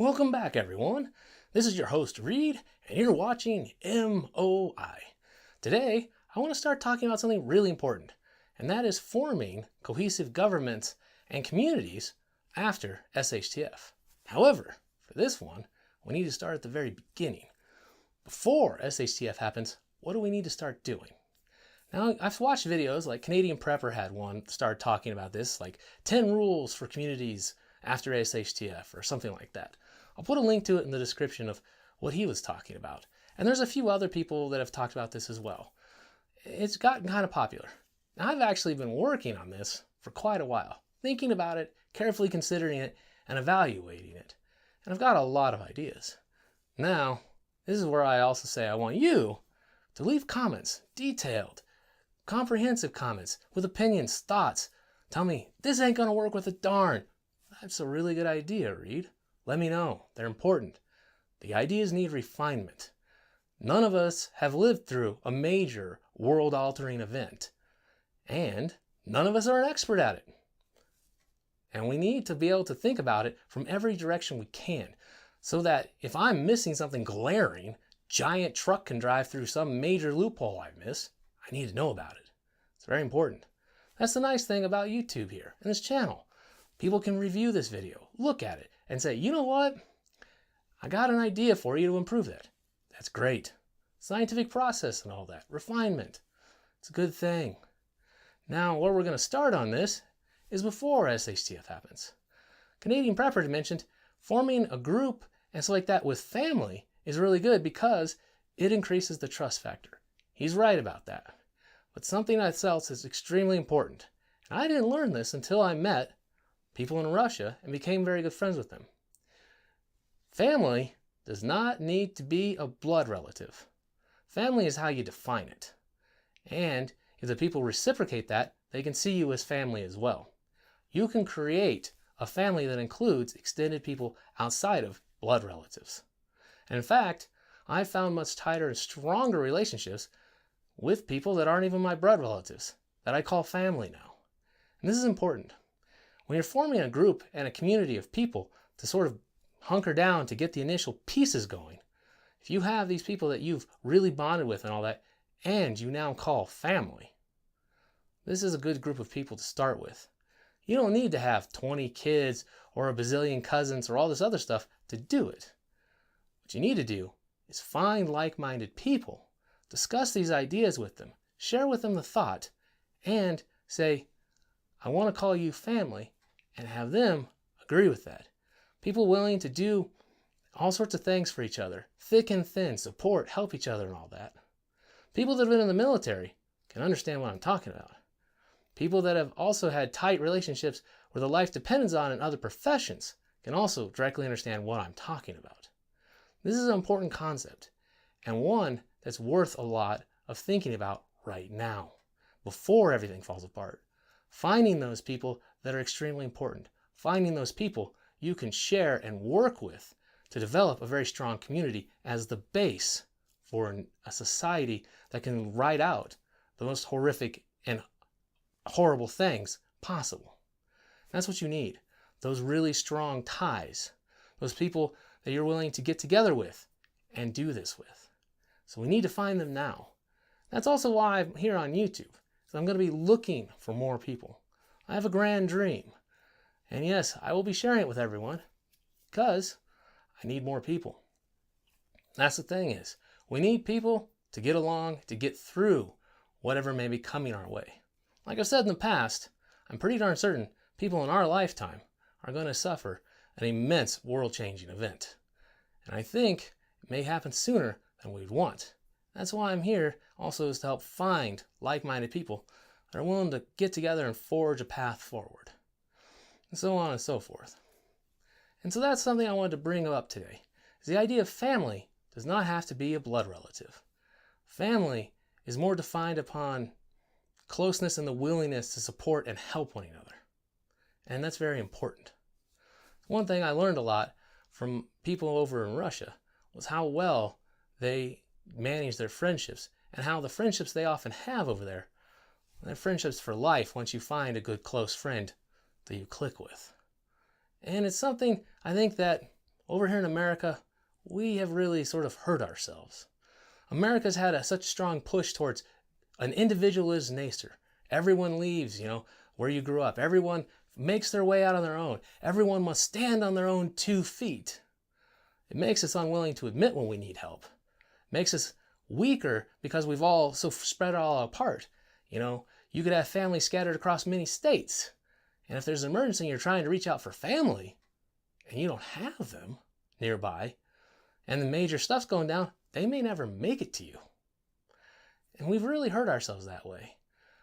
Welcome back, everyone. This is your host, Reed, and you're watching MOI. Today, I want to start talking about something really important, and that is forming cohesive governments and communities after SHTF. However, for this one, we need to start at the very beginning. Before SHTF happens, what do we need to start doing? Now, I've watched videos like Canadian Prepper had one start talking about this, like 10 rules for communities after SHTF or something like that. I'll put a link to it in the description of what he was talking about. And there's a few other people that have talked about this as well. It's gotten kind of popular. Now, I've actually been working on this for quite a while, thinking about it, carefully considering it, and evaluating it. And I've got a lot of ideas. Now, this is where I also say I want you to leave comments, detailed, comprehensive comments with opinions, thoughts. Tell me, this ain't gonna work with a darn. That's a really good idea, Reed. Let me know. They're important. The ideas need refinement. None of us have lived through a major world-altering event, and none of us are an expert at it. And we need to be able to think about it from every direction we can, so that if I'm missing something glaring, giant truck can drive through some major loophole I miss, I need to know about it. It's very important. That's the nice thing about YouTube here and this channel. People can review this video, look at it, and say, you know what? I got an idea for you to improve that. That's great. Scientific process and all that. Refinement. It's a good thing. Now, where we're going to start on this is before SHTF happens. Canadian Prepper mentioned forming a group and stuff like that with family is really good because it increases the trust factor. He's right about that. But something else is extremely important. And I didn't learn this until I met people in Russia and became very good friends with them. Family does not need to be a blood relative. Family is how you define it. And if the people reciprocate that, they can see you as family as well. You can create a family that includes extended people outside of blood relatives. And in fact, I've found much tighter and stronger relationships with people that aren't even my blood relatives, that I call family now. And this is important. When you're forming a group and a community of people to sort of hunker down to get the initial pieces going, if you have these people that you've really bonded with and all that, and you now call family, this is a good group of people to start with. You don't need to have 20 kids or a bazillion cousins or all this other stuff to do it. What you need to do is find like-minded people, discuss these ideas with them, share with them the thought, and say, I want to call you family, and have them agree with that. People willing to do all sorts of things for each other, thick and thin, support, help each other and all that. People that have been in the military can understand what I'm talking about. People that have also had tight relationships where their life depends on in other professions can also directly understand what I'm talking about. This is an important concept, and one that's worth a lot of thinking about right now, before everything falls apart. Finding those people that are extremely important. Finding those people you can share and work with to develop a very strong community as the base for a society that can ride out the most horrific and horrible things possible. That's what you need. Those really strong ties. Those people that you're willing to get together with and do this with. So we need to find them now. That's also why I'm here on YouTube. So I'm going to be looking for more people. I have a grand dream. And yes, I will be sharing it with everyone because I need more people. That's the thing is, we need people to get along, to get through whatever may be coming our way. Like I've said in the past, I'm pretty darn certain people in our lifetime are going to suffer an immense world-changing event. And I think it may happen sooner than we'd want. That's why I'm here also, is to help find like-minded people that are willing to get together and forge a path forward. And so on and so forth. And so that's something I wanted to bring up today. Is the idea of family does not have to be a blood relative. Family is more defined upon closeness and the willingness to support and help one another. And that's very important. One thing I learned a lot from people over in Russia was how well they manage their friendships and how the friendships they often have over there, they're friendships for life once you find a good close friend that you click with. And it's something I think that over here in America, we have really sort of hurt ourselves. America's had such a strong push towards an individualist nature. Everyone leaves, where you grew up. Everyone makes their way out on their own. Everyone must stand on their own 2 feet. It makes us unwilling to admit when we need help. It makes us weaker because we've all so spread all apart. You could have families scattered across many states. And if there's an emergency and you're trying to reach out for family and you don't have them nearby and the major stuff's going down, they may never make it to you. And we've really hurt ourselves that way.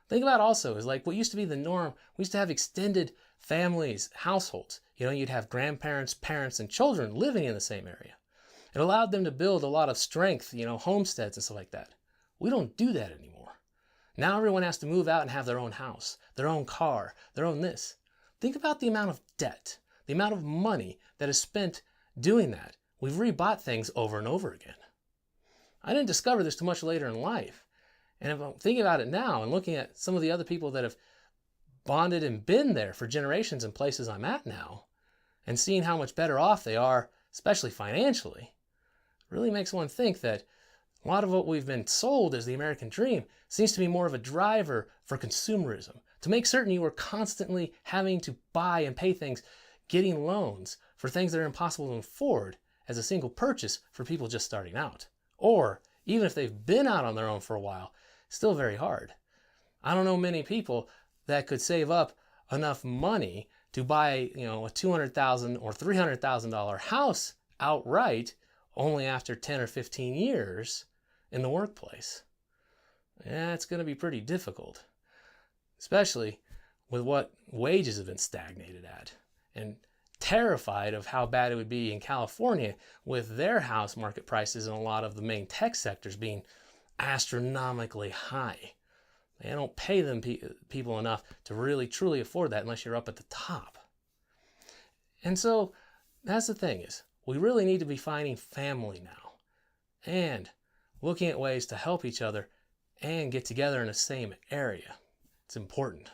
Think about also is like what used to be the norm. We used to have extended families, households. You'd have grandparents, parents, and children living in the same area. It allowed them to build a lot of strength, homesteads and stuff like that. We don't do that anymore. Now everyone has to move out and have their own house, their own car, their own this. Think about the amount of debt, the amount of money that is spent doing that. We've rebought things over and over again. I didn't discover this too much later in life. And if I'm thinking about it now and looking at some of the other people that have bonded and been there for generations in places I'm at now, and seeing how much better off they are, especially financially, really makes one think that a lot of what we've been sold as the American dream seems to be more of a driver for consumerism, to make certain you are constantly having to buy and pay things, getting loans for things that are impossible to afford as a single purchase for people just starting out. Or even if they've been out on their own for a while, still very hard. I don't know many people that could save up enough money to buy, a $200,000 or $300,000 house outright only after 10 or 15 years in the workplace. Yeah, it's going to be pretty difficult, especially with what wages have been stagnated at, and terrified of how bad it would be in California with their house market prices and a lot of the main tech sectors being astronomically high. They don't pay them people enough to really truly afford that unless you're up at the top. And so that's the thing is we really need to be finding family now and looking at ways to help each other and get together in the same area. It's important.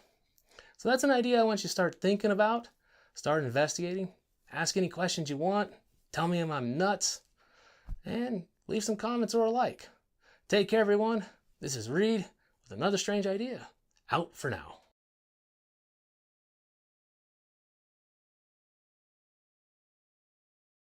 So that's an idea I want you to start thinking about, start investigating, ask any questions you want, tell me if I'm nuts, and leave some comments or a like. Take care, everyone. This is Reed with another strange idea. Out for now.